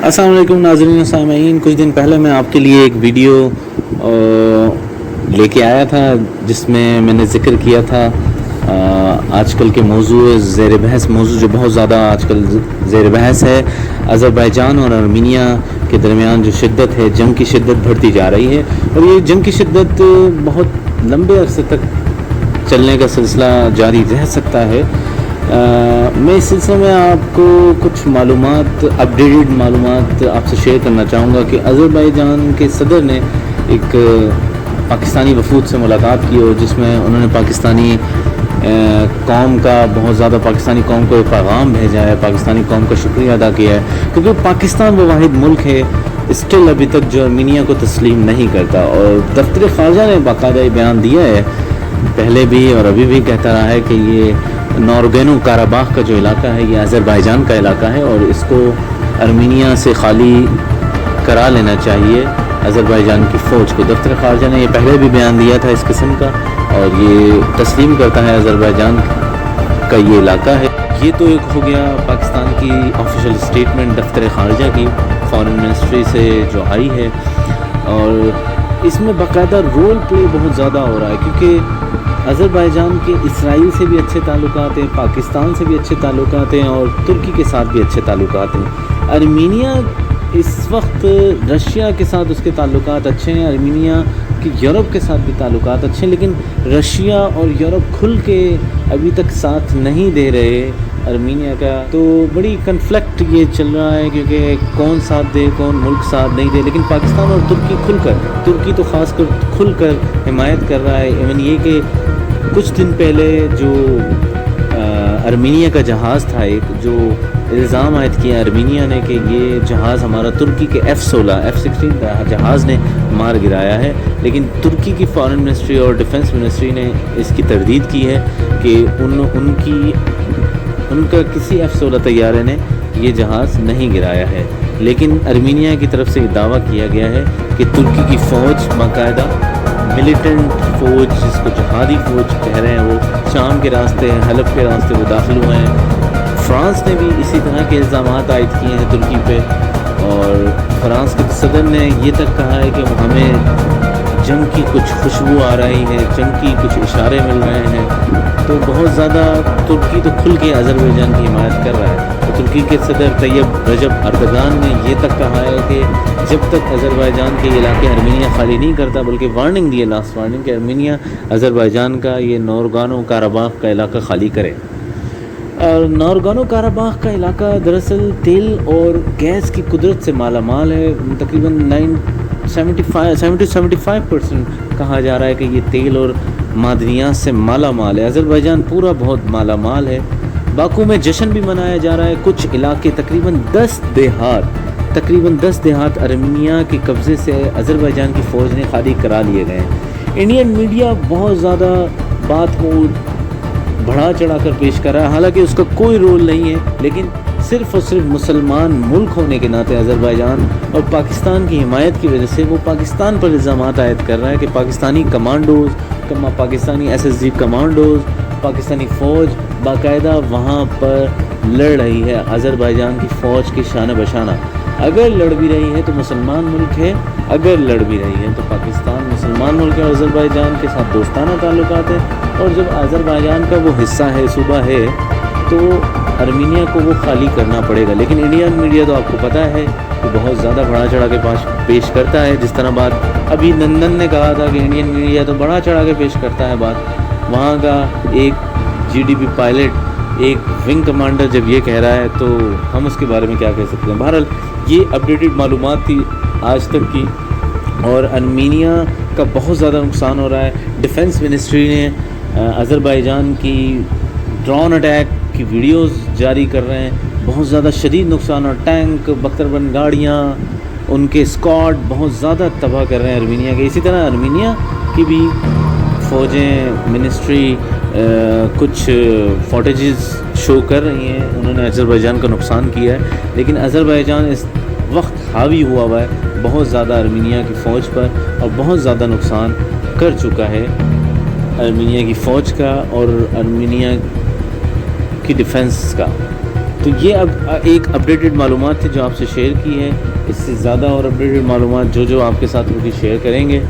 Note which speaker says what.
Speaker 1: السلام علیکم ناظرین و سامعین. کچھ دن پہلے میں آپ کے لیے ایک ویڈیو لے کے آیا تھا جس میں نے ذکر کیا تھا آج کل کے زیر بحث موضوع جو بہت زیادہ آج کل زیر بحث ہے، آذربائیجان اور ارمینیا کے درمیان جو شدت ہے، جنگ کی شدت بڑھتی جا رہی ہے، اور یہ جنگ کی شدت بہت لمبے عرصے تک چلنے کا سلسلہ جاری رہ سکتا ہے. میں اس سلسلے میں آپ کو کچھ معلومات، اپڈیٹڈ معلومات آپ سے شیئر کرنا چاہوں گا کہ آذربائیجان کے صدر نے ایک پاکستانی وفود سے ملاقات کی، اور جس میں انہوں نے پاکستانی قوم کا بہت زیادہ پاکستانی قوم کو ایک پیغام بھیجا ہے، پاکستانی قوم کا شکریہ ادا کیا ہے، کیونکہ پاکستان وہ واحد ملک ہے اسٹل ابھی تک جو ارمینیا کو تسلیم نہیں کرتا. اور دفتر خارجہ نے باقاعدہ یہ بیان دیا ہے، پہلے بھی اور ابھی بھی کہتا رہا ہے کہ یہ نورگینو کاراباخ کا جو علاقہ ہے یہ آذربائیجان کا علاقہ ہے، اور اس کو ارمینیا سے خالی کرا لینا چاہیے آذربائیجان کی فوج کو. دفتر خارجہ نے یہ پہلے بھی بیان دیا تھا اس قسم کا، اور یہ تسلیم کرتا ہے آذربائیجان کا یہ علاقہ ہے. یہ تو ایک ہو گیا پاکستان کی آفیشیل اسٹیٹمنٹ دفتر خارجہ کی فارن منسٹری سے جو آئی ہے، اور اس میں باقاعدہ رول پلے بہت زیادہ ہو رہا ہے، کیونکہ آذربائیجان کے اسرائیل سے بھی اچھے تعلقات ہیں، پاکستان سے بھی اچھے تعلقات ہیں، اور ترکی کے ساتھ بھی اچھے تعلقات ہیں. ارمینیا اس وقت رشیا کے ساتھ اس کے تعلقات اچھے ہیں، ارمینیا کی یورپ کے ساتھ بھی تعلقات اچھے ہیں، لیکن رشیا اور یورپ کھل کے ابھی تک ساتھ نہیں دے رہے ارمینیا کا. تو بڑی کنفلکٹ یہ چل رہا ہے، کیونکہ کون ساتھ دے، کون ملک ساتھ نہیں دے. لیکن پاکستان اور ترکی تو خاص کر کھل کر حمایت کر رہا ہے. ایون یہ کہ کچھ دن پہلے جو ارمینیا کا جہاز تھا، ایک جو الزام عائد کیا ارمینیا نے کہ یہ جہاز ہمارا ترکی کے F-16 جہاز نے مار گرایا ہے، لیکن ترکی کی فارن منسٹری اور ڈیفنس منسٹری نے اس کی تردید کی ہے کہ ان کا کسی F-16 طیارے نے یہ جہاز نہیں گرایا ہے. لیکن ارمینیا کی طرف سے یہ دعویٰ کیا گیا ہے کہ ترکی کی فوج باقاعدہ ملیٹنٹ فوج، جس کو جہادی فوج کہہ رہے ہیں، وہ شام کے راستے، حلب کے راستے وہ داخل ہوئے ہیں. فرانس نے بھی اسی طرح کے الزامات عائد کیے ہیں ترکی پہ، اور فرانس کے صدر نے یہ تک کہا ہے کہ ہمیں جنگ کی کچھ خوشبو آ رہی ہے، جنگ کی کچھ اشارے مل رہے ہیں. تو بہت زیادہ ترکی تو کھل کے آذربائیجان کی حمایت کر رہا ہے. تو ترکی کے صدر طیب رجب اردگان نے یہ تک کہا ہے کہ جب تک آذربائیجان کے علاقے ارمینیا خالی نہیں کرتا، بلکہ وارننگ دی ہے، لاسٹ وارننگ، کہ ارمینیا آذربائیجان کا یہ نورگانو کاراباخ کا علاقہ خالی کرے. اور نورگانو کاراباخ کا علاقہ دراصل تیل اور گیس کی قدرت سے مالا مال ہے. تقریباً 70-75% کہا جا رہا ہے کہ یہ تیل اور معدنیات سے مالا مال ہے. آذربائیجان پورا بہت مالا مال ہے. باکو میں جشن بھی منایا جا رہا ہے. کچھ علاقے تقریباً 10 دیہات ارمینیا کے قبضے سے آذربائیجان کی فوج نے خالی کرا لیے گئے ہیں. انڈین میڈیا بہت زیادہ بات کو بڑھا چڑھا کر پیش کر رہا ہے، حالانکہ اس کا کوئی رول نہیں ہے، لیکن صرف اور صرف مسلمان ملک ہونے کے ناطے آذربائیجان اور پاکستان کی حمایت کی وجہ سے وہ پاکستان پر الزامات عائد کر رہا ہے کہ Pakistani commandos, Pakistani SSG commandos, Pakistani فوج باقاعدہ وہاں پر لڑ رہی ہے آذربائیجان کی فوج کے شانہ بشانہ. اگر لڑ بھی رہی ہے تو مسلمان ملک ہے، اگر لڑ بھی رہی ہے تو پاکستان مسلمان ملک ہے، اور آذربائیجان کے ساتھ دوستانہ تعلقات ہیں. اور جب آذربائیجان کا وہ حصہ ہے، صوبہ ہے، تو ارمینیا کو وہ خالی کرنا پڑے گا. لیکن انڈین میڈیا تو آپ کو پتہ ہے کہ بہت زیادہ بڑھا چڑھا کے پیش کرتا ہے. جس طرح بات ابھی نندن نے کہا تھا کہ انڈین میڈیا تو بڑھا چڑھا کے پیش کرتا ہے بات. وہاں کا ایک GDP پائلٹ، ایک ونگ کمانڈر جب یہ کہہ رہا ہے تو ہم اس کے بارے میں کیا کہہ سکتے ہیں. بہرحال یہ اپڈیٹڈ معلومات تھی آج تک کی، اور ارمینیا کا بہت زیادہ نقصان ہو رہا ہے. ڈیفنس منسٹری نے آذربائیجان کی ڈرون اٹیک کی ویڈیوز جاری کر رہے ہیں. بہت زیادہ شدید نقصان، اور ٹینک، بختر بند گاڑیاں، ان کے اسکواڈ بہت زیادہ تباہ کر رہے ہیں ارمینیا کے. اسی طرح ارمینیا کی بھی فوجیں، منسٹری کچھ فوٹیجز شو کر رہی ہیں، انہوں نے آذربائیجان کا نقصان کیا ہے. لیکن آذربائیجان اس وقت حاوی ہوا ہے بہت زیادہ ارمینیا کی فوج پر، اور بہت زیادہ نقصان کر چکا ہے ارمینیا کی فوج کا اور ارمینیا کی ڈیفنس کا. تو یہ اب ایک اپڈیٹڈ معلومات تھی جو آپ سے شیئر کی ہے. اس سے زیادہ اور اپڈیٹڈ معلومات جو آپ کے ساتھ ہوگی شیئر کریں گے.